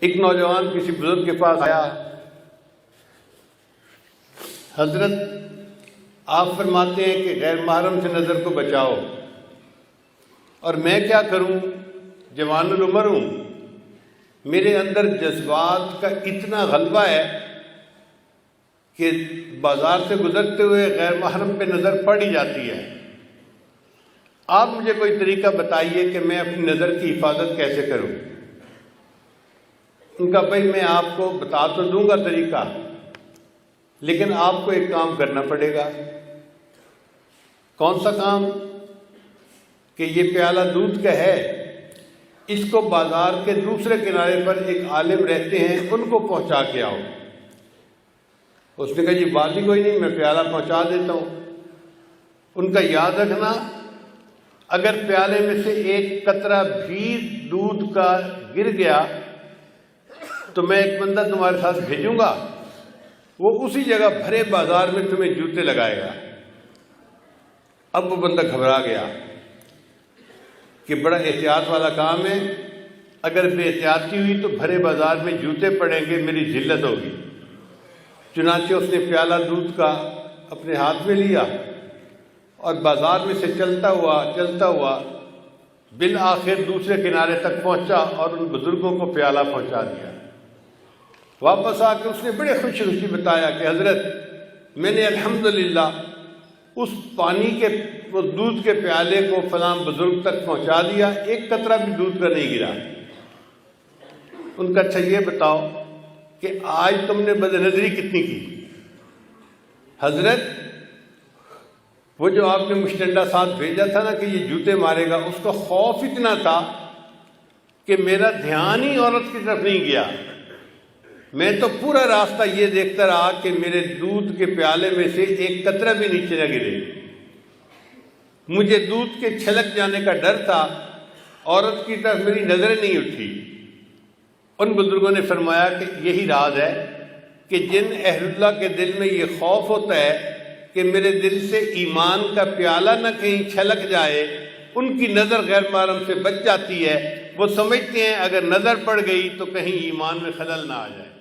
ایک نوجوان کسی بزرگ کے پاس آیا، حضرت آپ فرماتے ہیں کہ غیر محرم سے نظر کو بچاؤ، اور میں کیا کروں، جوان العمر ہوں، میرے اندر جذبات کا اتنا غلبہ ہے کہ بازار سے گزرتے ہوئے غیر محرم پہ نظر پڑ ہی جاتی ہے، آپ مجھے کوئی طریقہ بتائیے کہ میں اپنی نظر کی حفاظت کیسے کروں۔ ان کا بھائی میں آپ کو بتا تو دوں گا طریقہ، لیکن آپ کو ایک کام کرنا پڑے گا۔ کون سا کام؟ کہ یہ پیالہ دودھ کا ہے، اس کو بازار کے دوسرے کنارے پر ایک عالم رہتے ہیں، ان کو پہنچا کے آؤ۔ اس نے کہا جی بات ہی کوئی نہیں، میں پیالہ پہنچا دیتا ہوں۔ ان کا یاد رکھنا، اگر پیالے میں سے ایک قطرہ بھی دودھ کا گر گیا تو میں ایک بندہ تمہارے ساتھ بھیجوں گا، وہ اسی جگہ بھرے بازار میں تمہیں جوتے لگائے گا۔ اب وہ بندہ گھبرا گیا کہ بڑا احتیاط والا کام ہے، اگر بے احتیاطی ہوئی تو بھرے بازار میں جوتے پڑیں گے، میری ذلت ہوگی۔ چنانچہ اس نے پیالہ دودھ کا اپنے ہاتھ میں لیا اور بازار میں سے چلتا ہوا بالآخر دوسرے کنارے تک پہنچا اور ان بزرگوں کو پیالہ پہنچا دیا۔ واپس آ کے اس نے بڑے خوشی خوشی بتایا کہ حضرت میں نے الحمدللہ اس پانی کے وہ دودھ کے پیالے کو فلاں بزرگ تک پہنچا دیا، ایک قطرہ بھی دودھ کا نہیں گرا۔ ان کا اچھا یہ بتاؤ کہ آج تم نے بد نظری کتنی کی؟ حضرت وہ جو آپ نے مشتنڈا ساتھ بھیجا تھا نا کہ یہ جوتے مارے گا، اس کا خوف اتنا تھا کہ میرا دھیان ہی عورت کی طرف نہیں گیا، میں تو پورا راستہ یہ دیکھتا رہا کہ میرے دودھ کے پیالے میں سے ایک قطرہ بھی نیچے نہ گرے۔ مجھے دودھ کے چھلک جانے کا ڈر تھا، عورت کی طرف میری نظر نہیں اٹھی۔ ان بزرگوں نے فرمایا کہ یہی راز ہے کہ جن اہل اللہ کے دل میں یہ خوف ہوتا ہے کہ میرے دل سے ایمان کا پیالہ نہ کہیں چھلک جائے، ان کی نظر غیر محرم سے بچ جاتی ہے۔ وہ سمجھتے ہیں اگر نظر پڑ گئی تو کہیں ایمان میں خلل نہ آ جائے۔